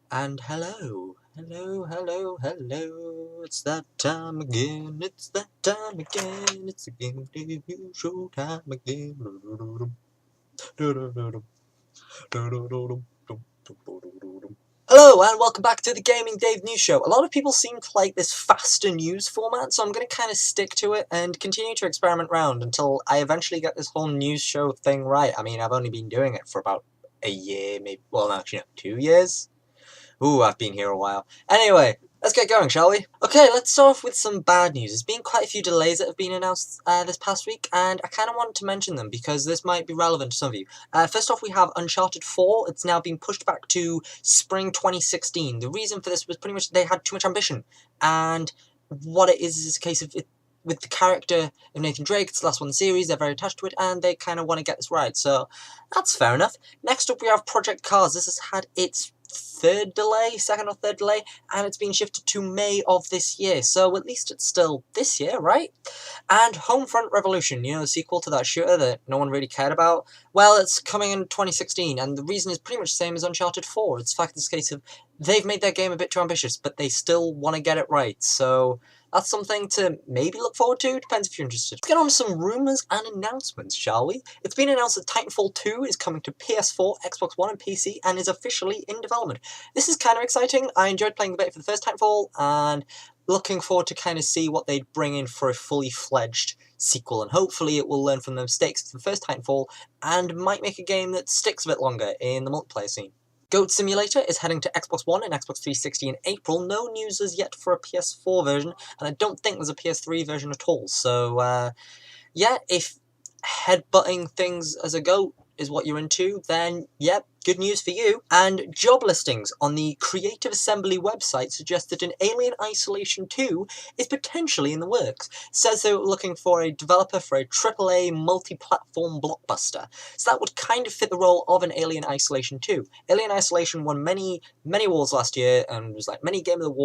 And hello, it's that time again, it's that time again, it's the game debut show time again. Hello and welcome back to the Gaming Dave News Show. A lot of people seem to like this faster news format, so I'm going to kind of stick to it and continue to experiment around until I eventually get this whole news show thing right. I mean, I've only been doing it for about a year, maybe, well, actually, no, 2 years? Ooh, I've been here a while. Anyway, let's get going, shall we? Okay, let's start off with some bad news. There's been quite a few delays that have been announced this past week, and I kind of wanted to mention them because this might be relevant to some of you. First off, we have Uncharted 4. It's now been pushed back to spring 2016. The reason for this was pretty much they had too much ambition, and what it is a case of it. With the character of Nathan Drake, it's the last one in the series, they're very attached to it, and they kind of want to get this right, so that's fair enough. Next up, we have Project Cars. This has had its second or third delay, and it's been shifted to May of this year, so at least it's still this year, right? And Homefront Revolution, you know, the sequel to that shooter that no one really cared about, well, it's coming in 2016, and the reason is pretty much the same as Uncharted 4. It's the fact this case of they've made their game a bit too ambitious, but they still want to get it right, so that's something to maybe look forward to, depends if you're interested. Let's get on to some rumours and announcements, shall we? It's been announced that Titanfall 2 is coming to PS4, Xbox One and PC, and is officially in development. This is kind of exciting. I enjoyed playing the beta for the first Titanfall, and looking forward to kind of see what they'd bring in for a fully fledged sequel, and hopefully it will learn from the mistakes of the first Titanfall, and might make a game that sticks a bit longer in the multiplayer scene. Goat Simulator is heading to Xbox One and Xbox 360 in April. No news as yet for a PS4 version, and I don't think there's a PS3 version at all. So, yeah, if headbutting things as a goat is what you're into, then yep, good news for you. And job listings on the Creative Assembly website suggest that an Alien Isolation 2 is potentially in the works. It says they're looking for a developer for a AAA multi-platform blockbuster. So that would kind of fit the role of an Alien Isolation 2. Alien Isolation won many awards last year and was like many Game of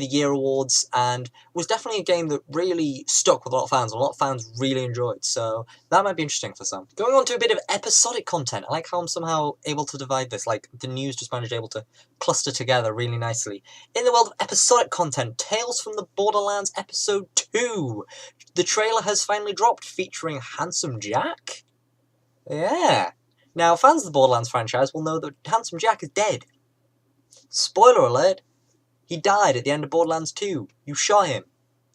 the Year awards, and was definitely a game that really stuck with a lot of fans, and a lot of fans really enjoyed, so that might be interesting for some. Going on to a bit of episodic content, I like how I'm somehow able to divide this, like the news just managed able to cluster together really nicely. In the world of episodic content, Tales from the Borderlands Episode 2. The trailer has finally dropped, featuring Handsome Jack. Yeah. Now, fans of the Borderlands franchise will know that Handsome Jack is dead. Spoiler alert. He died at the end of Borderlands 2. You shot him.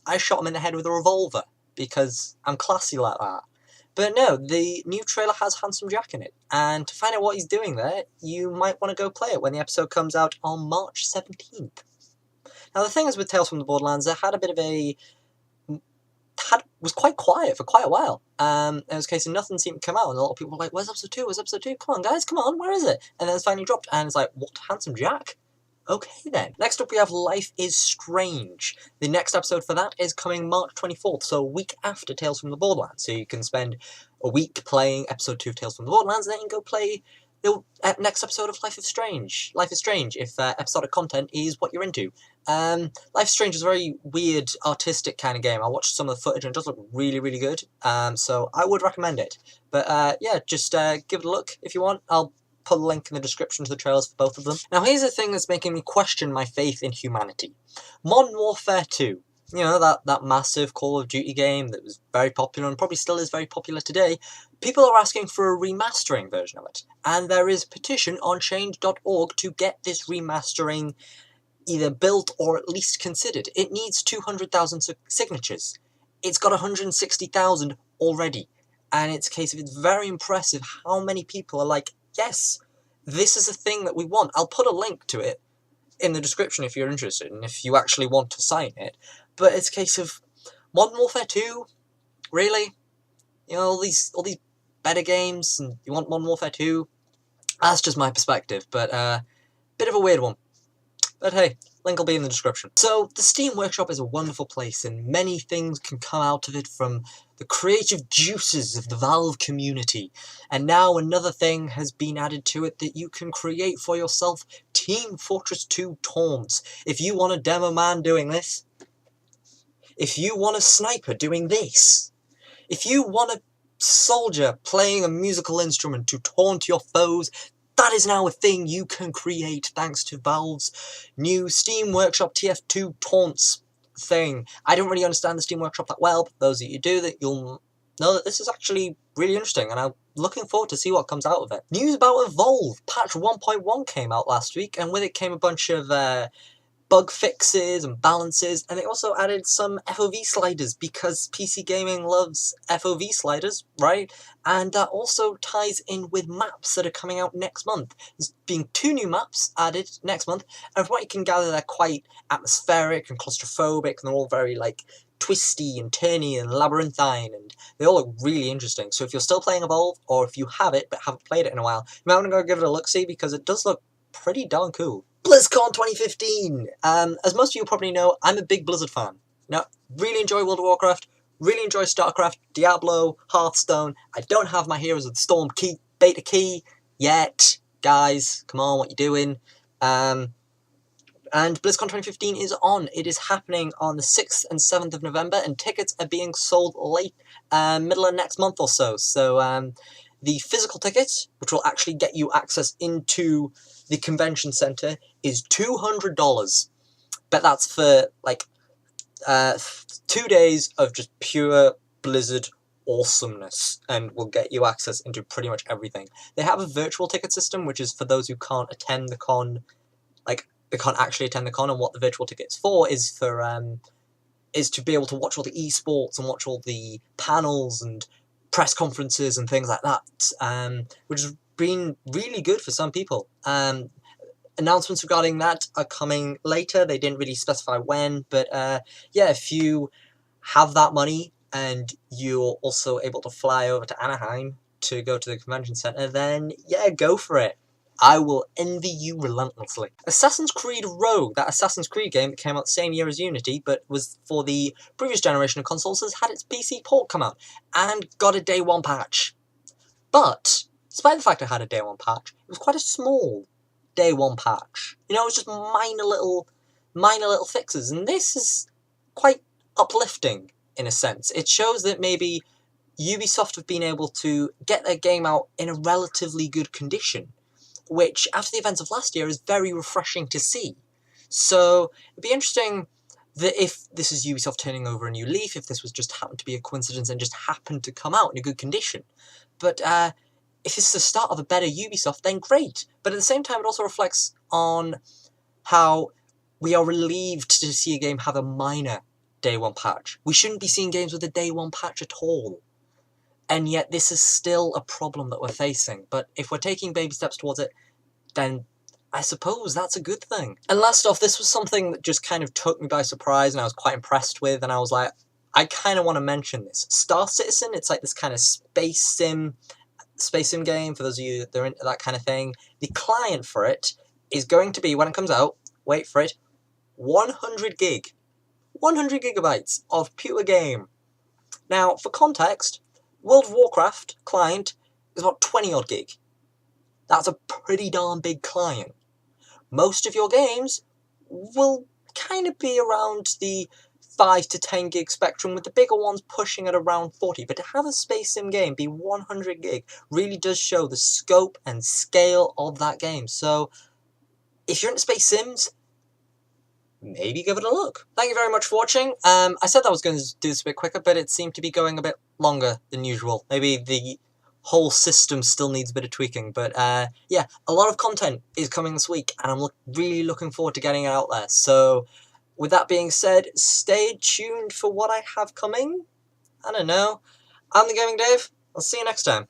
I shot him in the head with a revolver, because I'm classy like that. But no, the new trailer has Handsome Jack in it, and to find out what he's doing there, you might want to go play it when the episode comes out on March 17th. Now the thing is with Tales from the Borderlands, it had a bit of a... was quite quiet for quite a while. It was a case of nothing seemed to come out, and a lot of people were like, where's episode 2? Where's episode 2? Come on guys, come on, where is it? And then it's finally dropped, and it's like, what, Handsome Jack? Okay then. Next up we have Life is Strange. The next episode for that is coming March 24th, so a week after Tales from the Borderlands. So you can spend a week playing episode 2 of Tales from the Borderlands, and then you can go play the next episode of Life is Strange. Life is Strange, if episodic content is what you're into. Life is Strange is a very weird, artistic kind of game. I watched some of the footage and it does look really, really good. So I would recommend it. But yeah, just give it a look if you want. I'll put a link in the description to the trailers for both of them. Now here's the thing that's making me question my faith in humanity. Modern Warfare 2. You know, that massive Call of Duty game that was very popular and probably still is very popular today. People are asking for a remastering version of it. And there is a petition on change.org to get this remastering either built or at least considered. It needs 200,000 signatures. It's got 160,000 already. And it's a case of, it's very impressive how many people are like, yes, this is a thing that we want. I'll put a link to it in the description if you're interested and if you actually want to sign it. But it's a case of Modern Warfare 2, really? You know, all these better games, and you want Modern Warfare 2? That's just my perspective, but bit of a weird one. But hey, link will be in the description. So, the Steam Workshop is a wonderful place, and many things can come out of it from the creative juices of the Valve community. And now another thing has been added to it that you can create for yourself: Team Fortress 2 Taunts. If you want a demo man doing this, if you want a sniper doing this, if you want a soldier playing a musical instrument to taunt your foes, That is now a thing you can create thanks to Valve's new Steam Workshop TF2 taunts thing. I don't really understand the Steam Workshop that well, but those of you do, that you'll know that this is actually really interesting, and I'm looking forward to see what comes out of it. News about Evolve. Patch 1.1 came out last week, and with it came a bunch of bug fixes and balances, and they also added some FOV sliders because PC gaming loves FOV sliders, right? And that also ties in with maps that are coming out next month. There's being 2 new maps added next month, and from what you can gather, they're quite atmospheric and claustrophobic, and they're all very like twisty and turny and labyrinthine, and they all look really interesting. So if you're still playing Evolve, or if you have it but haven't played it in a while, you might want to go give it a look-see because it does look pretty darn cool. BlizzCon 2015! As most of you probably know, I'm a big Blizzard fan. Now, really enjoy World of Warcraft, really enjoy StarCraft, Diablo, Hearthstone. I don't have my Heroes of the Storm beta key yet. Guys, come on, what you doing? And BlizzCon 2015 is on. It is happening on the 6th and 7th of November, and tickets are being sold late, middle of next month or so. So, the physical ticket, which will actually get you access into the convention center, is $200. But that's for, like, 2 days of just pure Blizzard awesomeness, and will get you access into pretty much everything. They have a virtual ticket system, which is for those who can't attend the con, like, they can't actually attend the con, and what the virtual ticket's for is for, is to be able to watch all the esports and watch all the panels and press conferences and things like that, which has been really good for some people. Announcements regarding that are coming later. They didn't really specify when, but yeah, if you have that money and you're also able to fly over to Anaheim to go to the convention center, then yeah, go for it. I will envy you relentlessly. Assassin's Creed Rogue, that Assassin's Creed game that came out the same year as Unity, but was for the previous generation of consoles, has had its PC port come out, and got a day 1 patch. But, despite the fact it had a day 1 patch, it was quite a small day 1 patch. You know, it was just minor little fixes, and this is quite uplifting, in a sense. It shows that maybe Ubisoft have been able to get their game out in a relatively good condition, which, after the events of last year, is very refreshing to see. So, it'd be interesting that if this is Ubisoft turning over a new leaf, if this was just happened to be a coincidence and just happened to come out in a good condition. But, if it's the start of a better Ubisoft, then great. But at the same time, it also reflects on how we are relieved to see a game have a minor day 1 patch. We shouldn't be seeing games with a day 1 patch at all. And yet this is still a problem that we're facing. But if we're taking baby steps towards it, then I suppose that's a good thing. And last off, this was something that just kind of took me by surprise and I was quite impressed with, and I was like, I kind of want to mention this. Star Citizen, it's like this kind of space sim game, for those of you that are into that kind of thing. The client for it is going to be, when it comes out, wait for it, 100 gig. 100 gigabytes of pure game. Now, for context, World of Warcraft client is about 20 odd gig. That's a pretty darn big client. Most of your games will kind of be around the 5 to 10 gig spectrum, with the bigger ones pushing at around 40. But to have a space sim game be 100 gig really does show the scope and scale of that game. So, if you're into space sims, maybe give it a look. Thank you very much for watching. I said I was going to do this a bit quicker, but it seemed to be going a bit longer than usual. Maybe the whole system still needs a bit of tweaking, but yeah, a lot of content is coming this week, and I'm really looking forward to getting it out there. So, with that being said, stay tuned for what I have coming. I don't know. I'm the Gaming Dave. I'll see you next time.